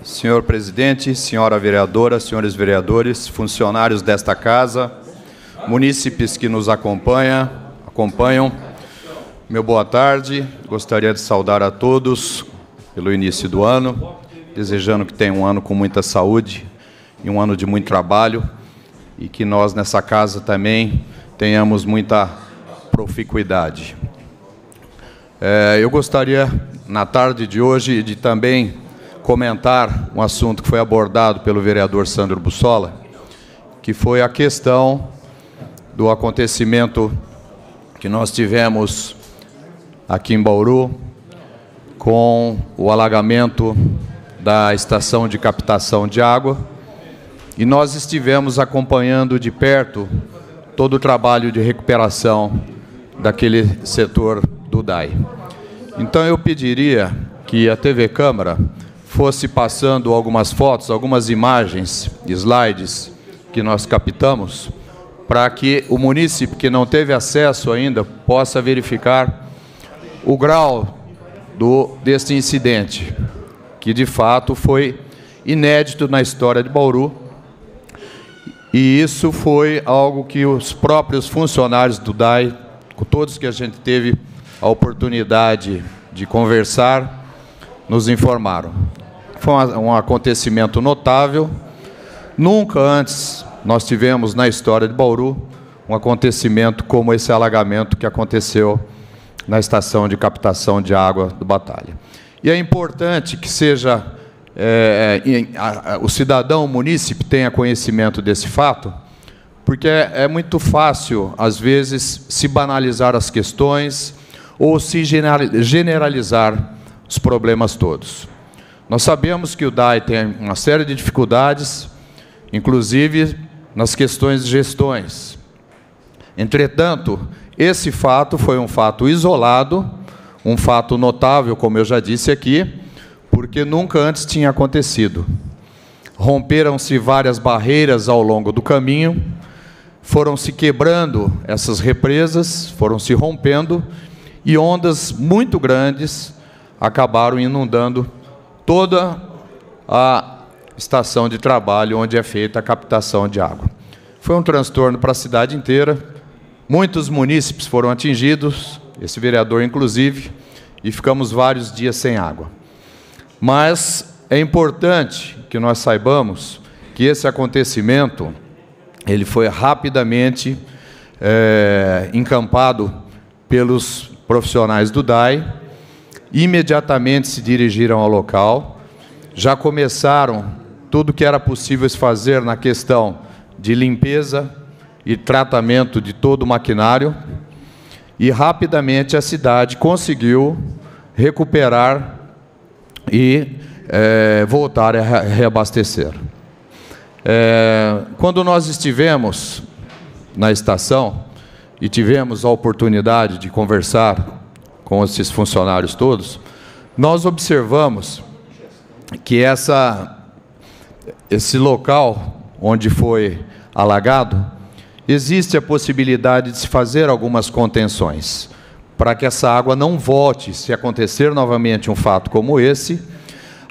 Senhor presidente, senhora vereadora, senhores vereadores, funcionários desta casa, munícipes que nos acompanham, meu boa tarde. Gostaria de saudar a todos pelo início do ano, desejando que tenham um ano com muita saúde e um ano de muito trabalho, e que nós nessa casa também tenhamos muita proficuidade. Eu gostaria, na tarde de hoje, de também comentar um assunto que foi abordado pelo vereador Sandro Bussola, que foi a questão do acontecimento que nós tivemos aqui em Bauru com o alagamento da estação de captação de água, e nós estivemos acompanhando de perto todo o trabalho de recuperação daquele setor do DAI. Então eu pediria que a TV Câmara fosse passando algumas fotos, algumas imagens, slides que nós captamos, para que o munícipe que não teve acesso ainda possa verificar o grau deste incidente, que de fato foi inédito na história de Bauru, e isso foi algo que os próprios funcionários do DAI, com todos que a gente teve a oportunidade de conversar, nos informaram. Foi um acontecimento notável. Nunca antes nós tivemos na história de Bauru um acontecimento como esse alagamento que aconteceu na estação de captação de água do Batalha. E é importante que seja o cidadão, o munícipe, tenha conhecimento desse fato, porque é muito fácil, às vezes, se banalizar as questões ou se generalizar os problemas todos. Nós sabemos que o DAI tem uma série de dificuldades, inclusive nas questões de gestões. Entretanto, esse fato foi um fato isolado, um fato notável, como eu já disse aqui, porque nunca antes tinha acontecido. Romperam-se várias barreiras ao longo do caminho, foram se quebrando essas represas, foram se rompendo, e ondas muito grandes acabaram inundando toda a estação de trabalho onde é feita a captação de água. Foi um transtorno para a cidade inteira, muitos munícipes foram atingidos, esse vereador inclusive, e ficamos vários dias sem água. Mas é importante que nós saibamos que esse acontecimento ele foi rapidamente encampado pelos profissionais do DAI, imediatamente se dirigiram ao local, já começaram tudo o que era possível se fazer na questão de limpeza e tratamento de todo o maquinário, e rapidamente a cidade conseguiu recuperar e voltar a reabastecer. Quando nós estivemos na estação e tivemos a oportunidade de conversar com esses funcionários todos, nós observamos que esse local onde foi alagado, existe a possibilidade de se fazer algumas contenções, para que essa água não volte, se acontecer novamente um fato como esse,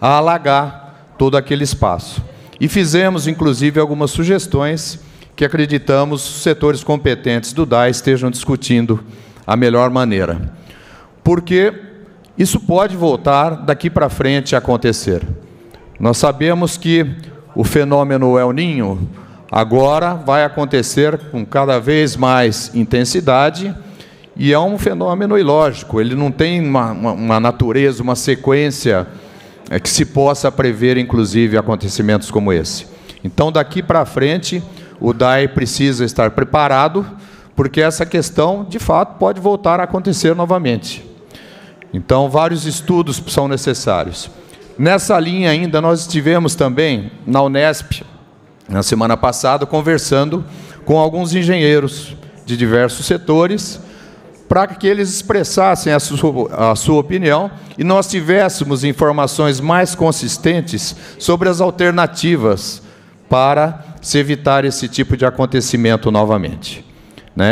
a alagar todo aquele espaço. E fizemos, inclusive, algumas sugestões que acreditamos os setores competentes do DAI estejam discutindo a melhor maneira. Porque isso pode voltar daqui para frente a acontecer. Nós sabemos que o fenômeno El Niño agora vai acontecer com cada vez mais intensidade, e é um fenômeno ilógico, ele não tem uma natureza, uma sequência que se possa prever, inclusive, acontecimentos como esse. Então, daqui para frente, o DAI precisa estar preparado, porque essa questão, de fato, pode voltar a acontecer novamente. Então, vários estudos são necessários. Nessa linha ainda, nós estivemos também na Unesp, na semana passada, conversando com alguns engenheiros de diversos setores, para que eles expressassem a sua opinião e nós tivéssemos informações mais consistentes sobre as alternativas para se evitar esse tipo de acontecimento novamente.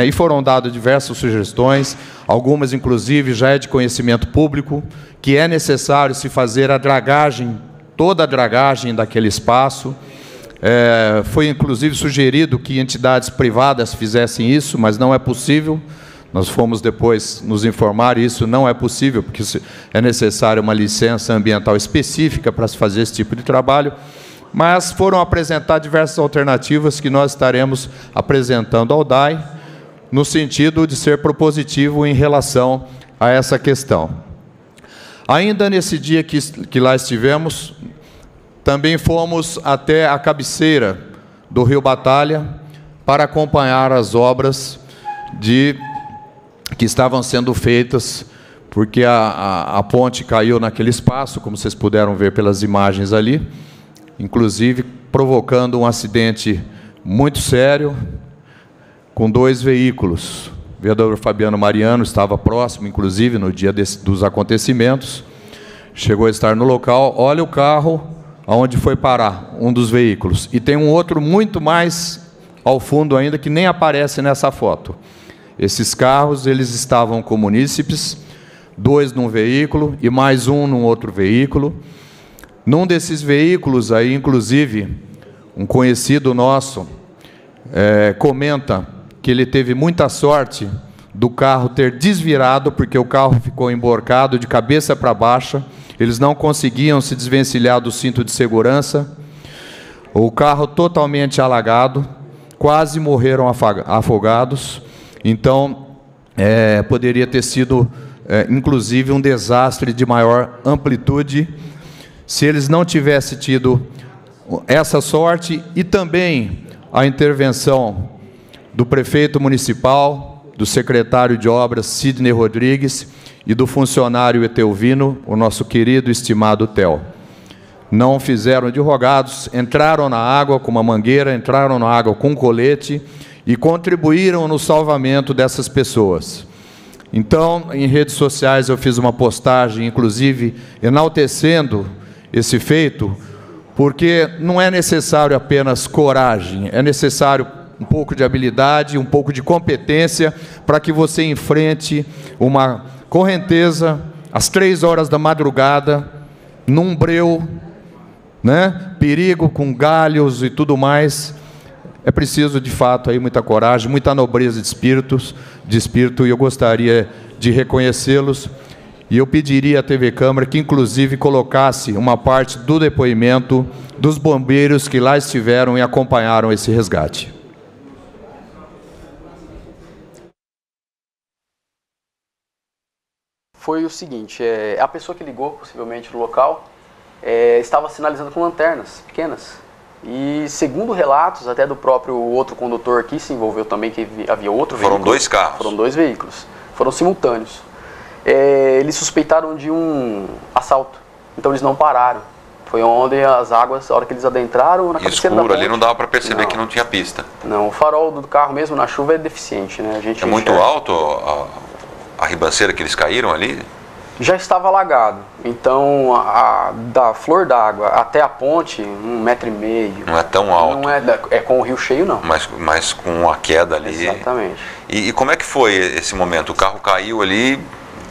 E foram dadas diversas sugestões, algumas inclusive já é de conhecimento público, que é necessário se fazer a dragagem toda a dragagem daquele espaço. Foi inclusive sugerido que entidades privadas fizessem isso, mas não é possível. Nós fomos depois nos informar, e isso não é possível, porque é necessária uma licença ambiental específica para se fazer esse tipo de trabalho. Mas foram apresentadas diversas alternativas que nós estaremos apresentando ao DAI, no sentido de ser propositivo em relação a essa questão. Ainda nesse dia que lá estivemos, também fomos até a cabeceira do Rio Batalha para acompanhar as obras que estavam sendo feitas, porque a ponte caiu naquele espaço, como vocês puderam ver pelas imagens ali, inclusive provocando um acidente muito sério com 2 veículos. O vereador Fabiano Mariano estava próximo, inclusive, no dia dos acontecimentos, chegou a estar no local. Olha o carro aonde foi parar, um dos veículos. E tem um outro muito mais ao fundo ainda, que nem aparece nessa foto. Esses carros, eles estavam com munícipes, 2 num veículo e mais um num outro veículo. Num desses veículos aí, inclusive, um conhecido nosso comenta que ele teve muita sorte do carro ter desvirado, porque o carro ficou emborcado de cabeça para baixo, eles não conseguiam se desvencilhar do cinto de segurança, o carro totalmente alagado, quase morreram afogados. Então, poderia ter sido, inclusive, um desastre de maior amplitude, se eles não tivessem tido essa sorte, e também a intervenção do prefeito municipal, do secretário de obras, Sidney Rodrigues, e do funcionário Etelvino, o nosso querido e estimado Theo. Não fizeram de rogados, entraram na água com uma mangueira, entraram na água com um colete, e contribuíram no salvamento dessas pessoas. Então, em redes sociais eu fiz uma postagem, inclusive, enaltecendo esse feito, porque não é necessário apenas coragem, é necessário um pouco de habilidade, um pouco de competência, para que você enfrente uma correnteza às 3 horas da madrugada, num breu, né? Perigo com galhos e tudo mais. É preciso, de fato, aí muita coragem, muita nobreza de espírito, e eu gostaria de reconhecê-los. E eu pediria à TV Câmara que, inclusive, colocasse uma parte do depoimento dos bombeiros que lá estiveram e acompanharam esse resgate. Foi o seguinte, a pessoa que ligou, possivelmente, no local, estava sinalizando com lanternas pequenas. E, segundo relatos, até do próprio outro condutor que se envolveu também, que havia outro veículo. Foram 2 carros. Foram 2 veículos. Foram simultâneos. Eles suspeitaram de um assalto. Então, eles não pararam. Foi onde as águas, a hora que eles adentraram na cabeceira da ponte. Ali não dava para perceber que não tinha pista. Não, o farol do carro mesmo na chuva é deficiente, né? A gente muito alto a ribanceira que eles caíram ali? Já estava alagado, então da flor d'água até a ponte, 1,5 metro. Não é tão alto. Não é com o rio cheio, não. Mas com a queda ali. Exatamente. E como é que foi esse momento? O carro caiu ali,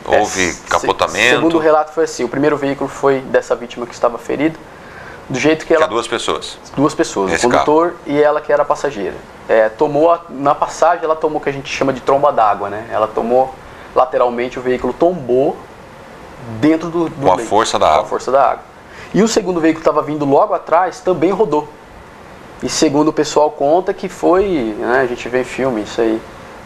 houve capotamento? Segundo o relato foi assim, o primeiro veículo foi dessa vítima que estava ferida, do jeito que ela... Tinha 2 pessoas? 2 pessoas, o condutor e ela que era a passageira. Na passagem ela tomou o que a gente chama de tromba d'água, né? Ela tomou lateralmente, o veículo tombou dentro do com a força da água. Com a força da água. E o segundo veículo que estava vindo logo atrás também rodou. E segundo o pessoal conta que foi, né, a gente vê em filme isso aí,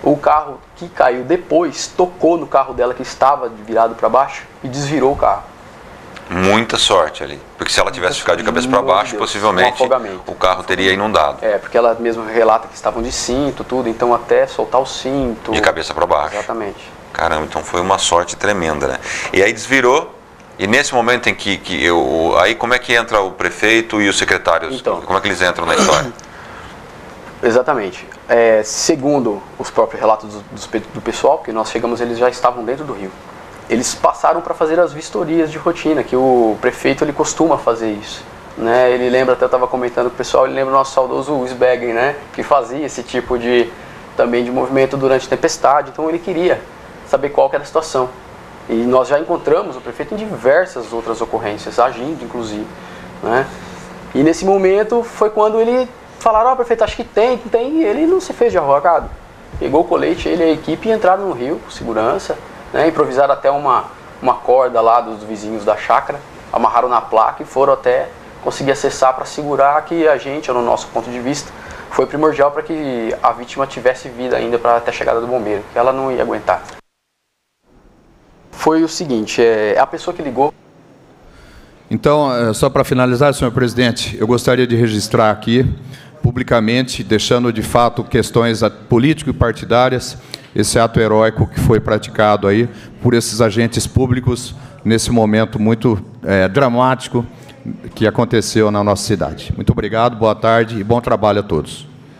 o carro que caiu depois tocou no carro dela que estava virado para baixo e desvirou o carro. Muita sorte ali, porque se ela tivesse ficado de cabeça para baixo, possivelmente o carro teria inundado. Porque ela mesma relata que estavam de cinto, tudo, então até soltar o cinto. De cabeça para baixo. Exatamente. Caramba, então foi uma sorte tremenda, né? E aí desvirou, e nesse momento em que aí como é que entra o prefeito e os secretários? Então, como é que eles entram na história? Exatamente. Segundo os próprios relatos do pessoal, que nós chegamos, eles já estavam dentro do rio. Eles passaram para fazer as vistorias de rotina, que o prefeito ele costuma fazer isso. Né? Ele lembra, até eu estava comentando com o pessoal, ele lembra o nosso saudoso Wisbergen, né? Que fazia esse tipo também de movimento durante tempestade, então ele queria saber qual que era a situação. E nós já encontramos o prefeito em diversas outras ocorrências, agindo inclusive. né? E nesse momento foi quando ele falaram, ó, prefeito, acho que tem, e ele não se fez de arrogado. Pegou o colete, ele e a equipe entraram no rio com segurança, né? Improvisaram até uma corda lá dos vizinhos da chácara, amarraram na placa e foram até conseguir acessar para segurar que a gente, no nosso ponto de vista, foi primordial para que a vítima tivesse vida ainda para até a chegada do bombeiro, que ela não ia aguentar. Foi o seguinte, a pessoa que ligou... Então, só para finalizar, senhor presidente, eu gostaria de registrar aqui, publicamente, deixando de fato questões político e partidárias, esse ato heróico que foi praticado aí por esses agentes públicos nesse momento muito dramático que aconteceu na nossa cidade. Muito obrigado, boa tarde e bom trabalho a todos.